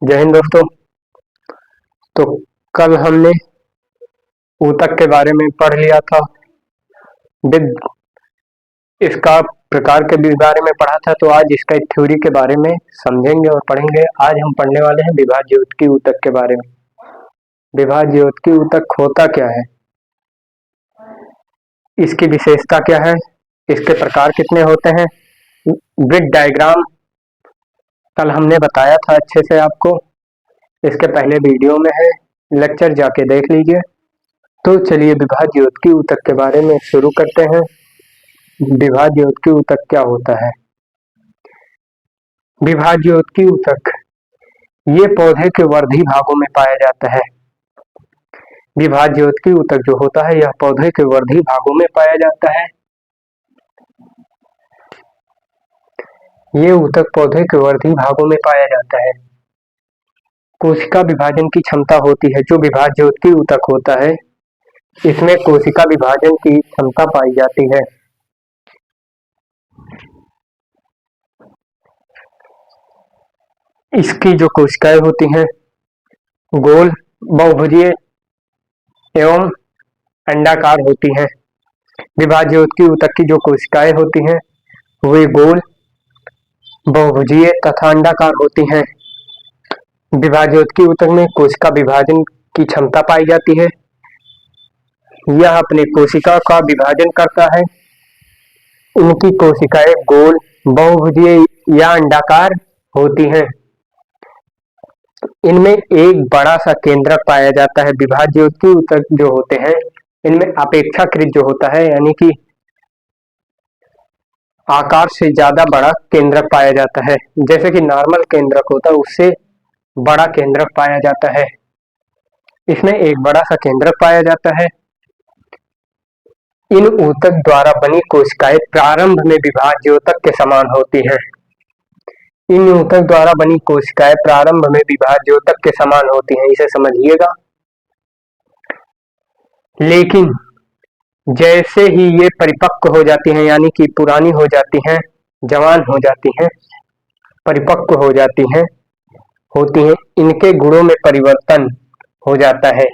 जय हिंद दोस्तों। तो कल हमने ऊतक के बारे में पढ़ लिया था, विद इसका प्रकार के भी बारे में पढ़ा था। तो आज इसका थ्योरी के बारे में समझेंगे और पढ़ेंगे। आज हम पढ़ने वाले हैं विभाज्योतकी ऊतक के बारे में। विभाज्योतकी ऊतक होता क्या है, इसकी विशेषता क्या है, इसके प्रकार कितने होते हैं, ग्रिड डायग्राम कल हमने बताया था अच्छे से आपको, इसके पहले वीडियो में है, लेक्चर जाके देख लीजिए। तो चलिए विभाज्योतकी ऊतक के बारे में शुरू करते हैं। विभाज्योतकी ऊतक क्या होता है? विभाज्योतकी ऊतक ये पौधे के वर्धी भागों में पाया जाता है। विभाज्योतकी ऊतक जो होता है यह पौधे के वर्धी भागों में पाया जाता है। ये ऊतक पौधे के वर्धी भागों में पाया जाता है। कोशिका विभाजन की क्षमता होती है। जो विभाज्योतकी ऊतक होता है इसमें कोशिका विभाजन की क्षमता पाई जाती है। इसकी जो कोशिकाएं होती हैं गोल, बहुभुजीय एवं अंडाकार होती हैं। विभाज्योतकी ऊतक की जो कोशिकाएं होती हैं वे गोल, बहुभुजीय तथा अंडाकार होती हैं। विभाज्योतकी ऊतक में कोशिका विभाजन की क्षमता पाई जाती है। यह अपने कोशिका का विभाजन करता है। इनकी कोशिकाएं गोल, बहुभुजीय या अंडाकार होती हैं। इनमें एक बड़ा सा केंद्रक पाया जाता है। विभाज्योतकी ऊतक जो होते हैं इनमें अपेक्षाकृत जो होता है यानी कि आकार से ज्यादा बड़ा केंद्रक पाया जाता है। जैसे कि नॉर्मल केंद्रक होता है उससे बड़ा केंद्रक पाया जाता है। इसमें एक बड़ा सा केंद्रक पाया जाता है। इन ऊतक द्वारा बनी कोशिकाएं प्रारंभ में विभाज्योतक के समान होती हैं। इन ऊतक द्वारा बनी कोशिकाएं प्रारंभ में विभाज्योतक के समान होती हैं, इसे समझिएगा। लेकिन जैसे ही ये परिपक्व हो जाती हैं यानी कि पुरानी हो जाती हैं, जवान हो जाती हैं, परिपक्व हो जाती हैं होती हैं, इनके गुणों में परिवर्तन हो जाता है।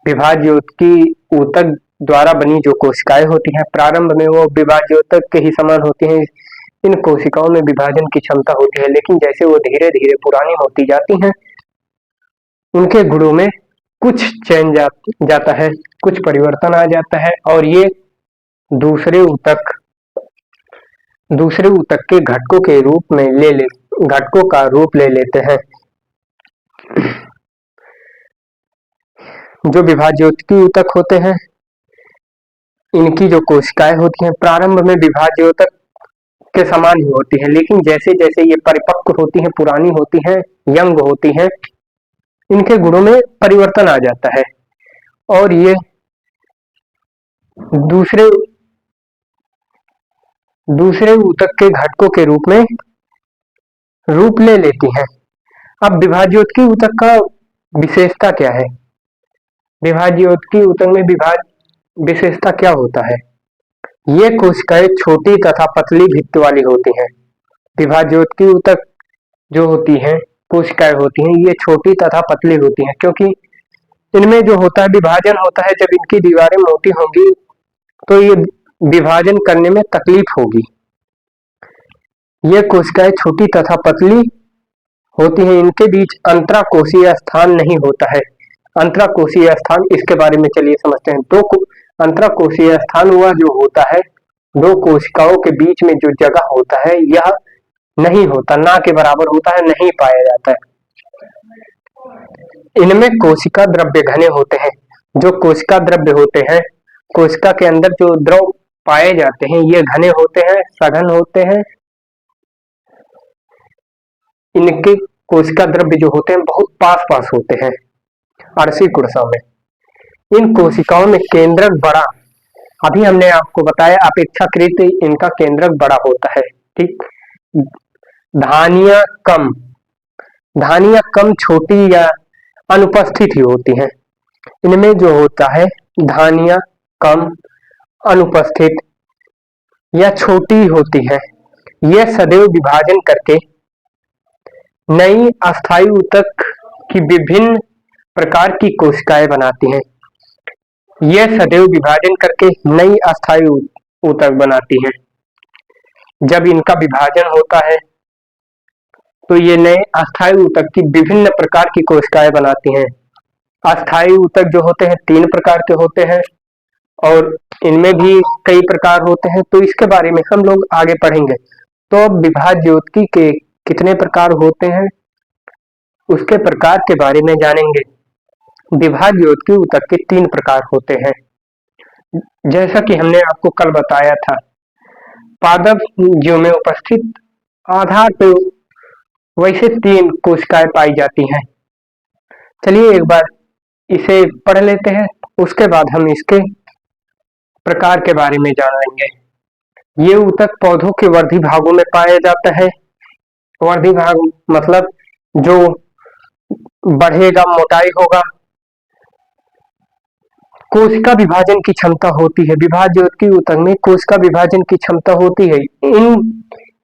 विभाज्योतकी ऊतक द्वारा बनी जो कोशिकाएं होती हैं प्रारंभ में वो विभाज्योतक के ही समान होती हैं। इन कोशिकाओं में विभाजन की क्षमता होती है, लेकिन जैसे वो धीरे धीरे पुरानी होती जाती हैं उनके गुणों में कुछ चेंज जाता है, कुछ परिवर्तन आ जाता है और ये दूसरे ऊतक के घटकों के रूप में घटकों का रूप ले लेते हैं। जो विभाज्योतकी ऊतक होते हैं इनकी जो कोशिकाएं होती हैं प्रारंभ में विभाज्योतक के समान ही होती हैं, लेकिन जैसे जैसे ये परिपक्व होती हैं, पुरानी होती हैं, यंग होती हैं, इनके गुणों में परिवर्तन आ जाता है और ये दूसरे ऊतक के घटकों के रूप में रूप ले लेती हैं। अब विभाज्योतकी ऊतक का विशेषता क्या है? विभाज्योतकी ऊतक में विशेषता क्या होता है? ये कोशिकाएं छोटी तथा पतली भित्ति वाली होती हैं। विभाज्योतकी ऊतक जो होती हैं कोशिकाएं होती हैं ये छोटी तथा पतली होती हैं, क्योंकि इनमें जो होता है विभाजन होता है। जब इनकी दीवारें मोटी होंगी तो ये विभाजन करने में तकलीफ होगी। ये कोशिकाएं छोटी तथा पतली होती हैं। इनके बीच अंतराकोशीय स्थान नहीं होता है। अंतराकोशीय स्थान इसके बारे में चलिए समझते हैं। अंतराकोशीय स्थान हुआ जो होता है दो कोशिकाओं के बीच में जो जगह होता है यह नहीं होता, ना के बराबर होता है, नहीं पाया जाता है। इनमें कोशिका द्रव्य घने होते हैं। जो कोशिका द्रव्य होते हैं, कोशिका के अंदर जो द्रव पाए जाते हैं ये घने होते हैं, सघन होते हैं। इनके कोशिका द्रव्य जो होते हैं बहुत पास पास होते हैं, अरसी कुर्सा में। इन कोशिकाओं में केंद्रक बड़ा, अभी हमने आपको बताया अपेक्षाकृत इनका केंद्रक बड़ा होता है, ठीक। धानियां कम छोटी या अनुपस्थित ही होती हैं। इनमें जो होता है धानियां कम, अनुपस्थित या छोटी होती है। यह सदैव विभाजन करके नई अस्थायी ऊतक की विभिन्न प्रकार की कोशिकाएं बनाती हैं। यह सदैव विभाजन करके नई अस्थायी ऊतक बनाती हैं। जब इनका विभाजन होता है तो ये नए अस्थायी ऊतक की विभिन्न प्रकार की कोशिकाएं बनाती हैं। अस्थायी ऊतक जो होते हैं 3 प्रकार के होते हैं और इनमें भी कई प्रकार होते हैं, तो इसके बारे में हम लोग आगे पढ़ेंगे। तो अब विभाज्योतकी के कितने प्रकार होते हैं उसके प्रकार के बारे में जानेंगे। विभाज्योतकी ऊतक के 3 प्रकार होते हैं। जैसा कि हमने आपको कल बताया था, पादप जीव में उपस्थित आधार पे वैसे 3 कोशिकाएं पाई जाती हैं। चलिए एक बार इसे पढ़ लेते हैं, उसके बाद हम इसके प्रकार के बारे में जानेंगे। ये ऊतक पौधों के वर्धी भागों में पाया जाता है। वर्धी भाग मतलब जो बढ़ेगा, मोटाई होगा। कोशिका विभाजन की क्षमता होती है। विभाज्योतकी ऊतक में कोशिका विभाजन की क्षमता होती है।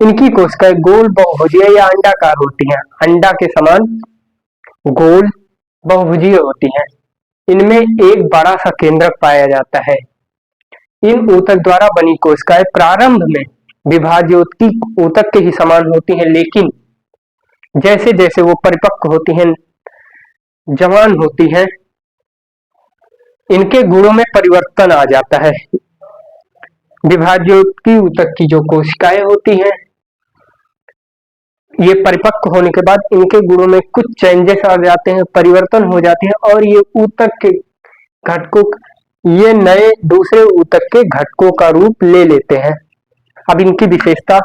इनकी कोशिकाएं गोल, बहुभुजीय या अंडाकार होती हैं। अंडा के समान गोल, बहुभुजीय होती हैं। इनमें एक बड़ा सा केंद्रक पाया जाता है। इन ऊतक द्वारा बनी कोशिकाएं प्रारंभ में विभाज्योतकी ऊतक के ही समान होती हैं, लेकिन जैसे जैसे वो परिपक्व होती हैं, जवान होती हैं, इनके गुणों में परिवर्तन आ जाता है। विभाज्योतकी ऊतक की जो कोशिकाएं होती हैं, ये परिपक्व होने के बाद इनके गुणों में कुछ चेंजेस आ जाते हैं, परिवर्तन हो जाते हैं और ये ऊतक के घटकों, ये नए दूसरे ऊतक के घटकों का रूप ले लेते हैं। अब इनकी विशेषता,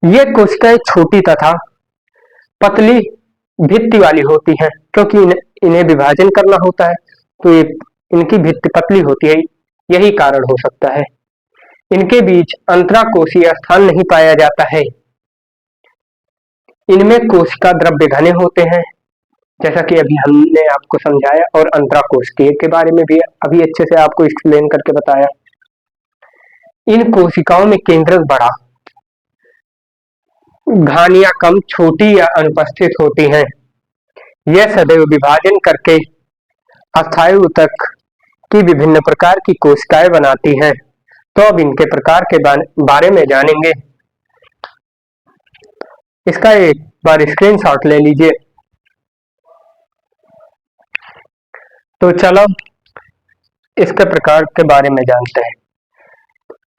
ये कोशिकाएं छोटी तथा पतली भित्ति वाली होती हैं, क्योंकि इन्हें विभाजन करना होता है, तो ये इनकी भित्ति पतली होती है, यही कारण हो सकता है। इनके बीच अंतराकोशीय स्थान नहीं पाया जाता है। इनमें कोशिका द्रव्य घने होते हैं, जैसा कि अभी हमने आपको समझाया, और अंतराकोशिकीय के बारे में भी अभी अच्छे से आपको एक्सप्लेन करके बताया। इन कोशिकाओं में केंद्रक बड़ा, घानियां कम, छोटी या अनुपस्थित होती हैं। यह सदैव विभाजन करके अस्थायी ऊतक की विभिन्न प्रकार की कोशिकाएं बनाती हैं। तो अब इनके प्रकार के बारे में जानेंगे। इसका एक बार स्क्रीनशॉट ले लीजिए। तो चलो इसके प्रकार के बारे में जानते हैं।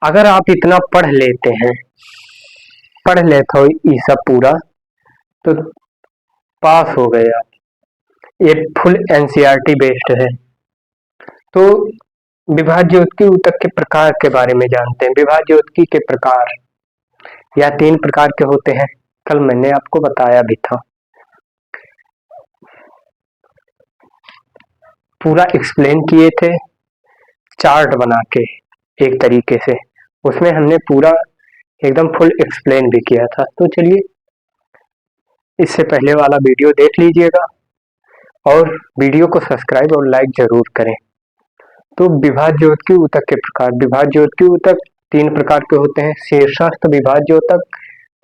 अगर आप इतना पढ़ लेते हैं, पढ़ लेते हो ये सब पूरा, तो पास हो गए आप। ये फुल एनसीईआरटी बेस्ड है। तो विभाज्योतकी ऊतक के प्रकार के बारे में जानते हैं। विभाज्योतकी के प्रकार या 3 प्रकार के होते हैं, कल मैंने आपको बताया भी था, पूरा एक्सप्लेन किए थे चार्ट बना के एक तरीके से, उसमें हमने पूरा एकदम फुल एक्सप्लेन भी किया था। तो चलिए इससे पहले वाला वीडियो देख लीजिएगा और वीडियो को सब्सक्राइब और लाइक जरूर करें। तो विभाज्योतकी ऊतक के प्रकार। विभाज्योतकी ऊतक 3 प्रकार के होते हैं। शीर्षस्थ विभाज्योतक,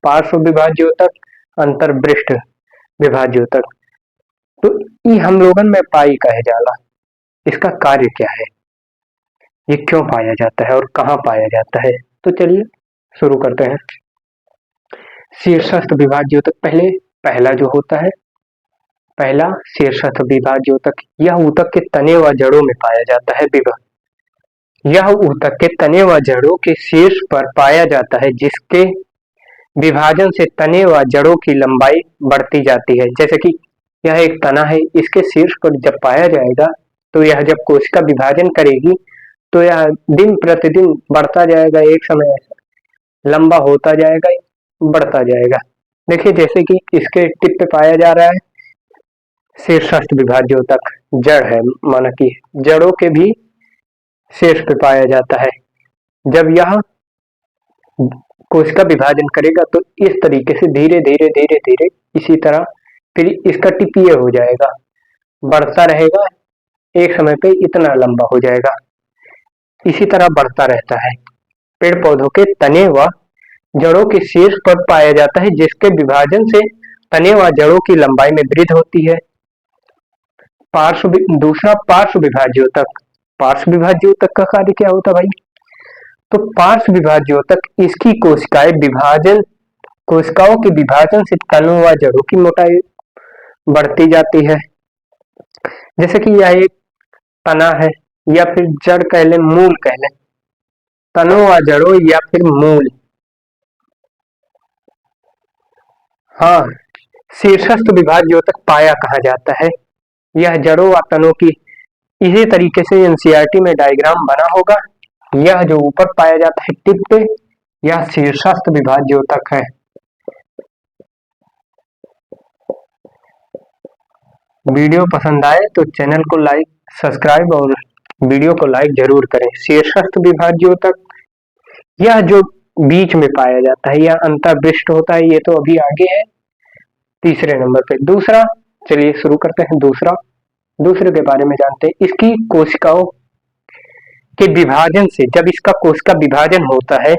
पार्श्व विभाज्योतक, अंतर्पृष्ठ विभाज्योतक। तो ये हम लोगन में पाई कहे जाला। इसका कार्य क्या है, ये क्यों पाया जाता है और कहाँ पाया जाता है, तो चलिए शुरू करते हैं। शीर्षस्थ विभाज्योतक, पहला जो होता है, पहला शीर्षस्थ विभाज्योतक, यह ऊतक के तने व जड़ों में पाया जाता है। यह ऊतक के तने व जड़ों के शीर्ष पर पाया जाता है, जिसके विभाजन से तने व जड़ों की लंबाई बढ़ती जाती है। जैसे कि यह एक तना है, इसके शीर्ष पर जब पाया जाएगा तो यह जब कोशिका विभाजन करेगी तो यह दिन प्रतिदिन बढ़ता जाएगा, एक समय लंबा होता जाएगा, बढ़ता जाएगा। देखिए जैसे कि इसके टिप पे पाया जा रहा है शीर्षस्थ विभाज्योतक, जड़ है, माना कि जड़ों के भी शीर्ष पे पाया जाता है। जब यह कोशिका विभाजन करेगा तो इस तरीके से धीरे धीरे धीरे धीरे इसी तरह फिर इसका टिप ये हो जाएगा, बढ़ता रहेगा, एक समय पे इतना लंबा हो जाएगा, इसी तरह बढ़ता रहता है। पेड़ पौधों के तने व जड़ों के शीर्ष पर पाया जाता है, जिसके विभाजन से तने व जड़ों की लंबाई में वृद्धि होती है। दूसरा पार्श्व विभाज्योतक। पार्श्व विभाज्योतक का कार्य क्या होता है भाई? तो पार्श्व विभाज्योतक इसकी कोशिकाओं के विभाजन से तनों व जड़ों की मोटाई बढ़ती जाती है। जैसे कि यह एक तना है या फिर जड़ कह लें, मूल कह लें, तनों व जड़ों या फिर मूल। हाँ, शीर्षस्थ विभाज्योतक पाया कहा जाता है। यह जड़ों व तनों की इसी तरीके से एनसीईआरटी में डायग्राम बना होगा। यह जो ऊपर पाया जाता है टिप पे, यह शीर्षस्थ विभाज्योतक है। वीडियो पसंद आए तो चैनल को लाइक, सब्सक्राइब और वीडियो को लाइक जरूर करें। शीर्षस्थ विभाज्योतक यह जो बीच में पाया जाता है, यह अंतर्वृष्ट होता है। ये तो अभी आगे है, तीसरे नंबर पे। दूसरा, चलिए शुरू करते हैं। दूसरे के बारे में जानते हैं। इसकी कोशिकाओं के विभाजन से, जब इसका कोशिका विभाजन होता है,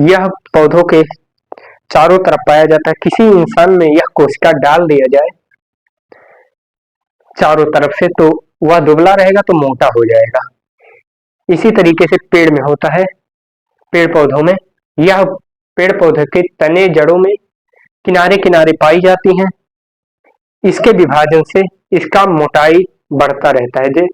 यह पौधों के चारों तरफ पाया जाता है। किसी इंसान में यह कोशिका डाल दिया जाए चारों तरफ से, तो वह दुबला रहेगा तो मोटा हो जाएगा। इसी तरीके से पेड़ में होता है, पेड़ पौधों में। यह पेड़ पौधे के तने जड़ों में किनारे किनारे पाई जाती हैं। इसके विभाजन से इसका मोटाई बढ़ता रहता है।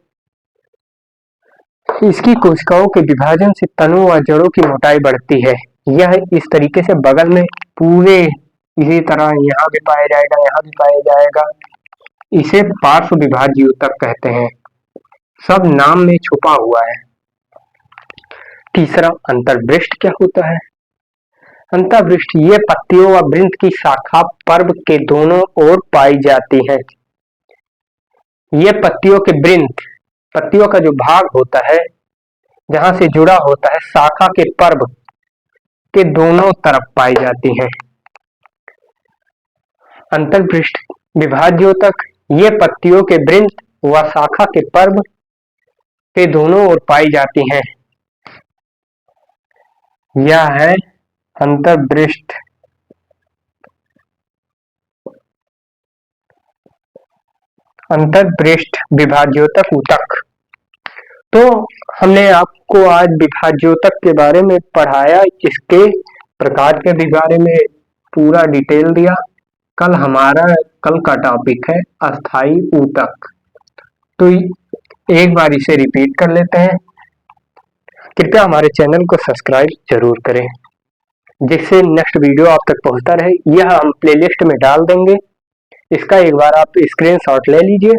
इसकी कोशिकाओं के विभाजन से तनों व जड़ों की मोटाई बढ़ती है। यह इस तरीके से बगल में पूरे इसी तरह यहाँ भी पाया जाएगा, यहाँ भी पाया जाएगा। इसे पार्श्व विभाज्योतक कहते हैं। सब नाम में छुपा हुआ है। तीसरा, अंतर्वृष्ट क्या होता है? अंतर्वृष्ट ये पत्तियों व वृंत की शाखा पर्व के दोनों ओर पाई जाती है। ये पत्तियों के वृंत, पत्तियों का जो भाग होता है जहां से जुड़ा होता है, शाखा के पर्व के दोनों तरफ पाई जाती हैं। अंतर्वृष्ट विभाज्योतक ये पत्तियों के वृंत व शाखा के पर्व के दोनों ओर पाई जाती हैं। यह है अंतर्वृष्ट। अंतर्वृष्ट विभाज्योतक ऊतक। तो हमने आपको आज विभाज्योतक के बारे में पढ़ाया, इसके प्रकार के भी बारे में पूरा डिटेल दिया। कल का टॉपिक है अस्थाई ऊतक। तो एक बार इसे रिपीट कर लेते हैं। कृपया हमारे चैनल को सब्सक्राइब जरूर करें, जिससे नेक्स्ट वीडियो आप तक पहुंचता रहे। यह हम प्लेलिस्ट में डाल देंगे, इसका एक बार आप स्क्रीनशॉट ले लीजिए।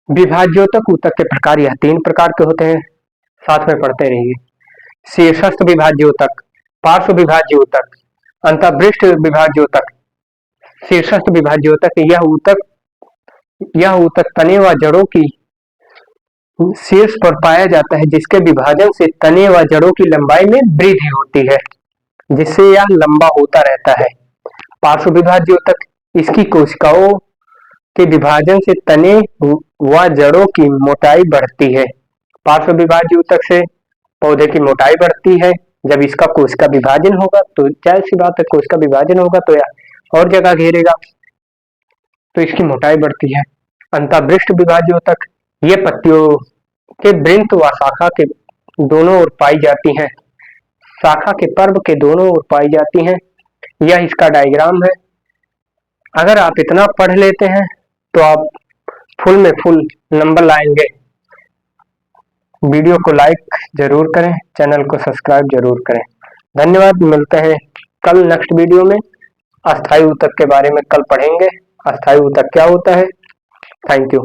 विभाज्योतक ऊतक के प्रकार यह 3 प्रकार के होते हैं, साथ में पढ़ते रहिए। शीर्षस्थ विभाज्योतक, पार्श्व विभाज्योतक, अंतर्वृष्ट विभाज्योतक। शीर्षस्थ विभाज्योतक यह ऊतक तने व जड़ों की शीर्ष पर पाया जाता है, जिसके विभाजन से तने व जड़ों की लंबाई में वृद्धि होती है, जिससे यह लंबा होता रहता है। पार्श्व विभाज्योतक इसकी कोशिकाओं के विभाजन से तने व जड़ों की मोटाई बढ़ती है। पार्श्व विभाज्योतक से पौधे की मोटाई बढ़ती है। जब इसका कोशिका विभाजन होगा तो जाहिर सी बात है, कोशिका विभाजन होगा तो यह और जगह घेरेगा, तो इसकी मोटाई बढ़ती है। अंतर्वृष्ट विभाज्योतक ये पत्तियों के वृंत व शाखा के दोनों ओर पाई जाती हैं, शाखा के पर्व के दोनों ओर पाई जाती हैं। यह इसका डायग्राम है। अगर आप इतना पढ़ लेते हैं तो आप फुल में फुल नंबर लाएंगे। वीडियो को लाइक जरूर करें, चैनल को सब्सक्राइब जरूर करें। धन्यवाद। मिलते हैं कल नेक्स्ट वीडियो में। अस्थाई ऊतक के बारे में कल पढ़ेंगे। अस्थाई ऊतक क्या होता है? Thank you.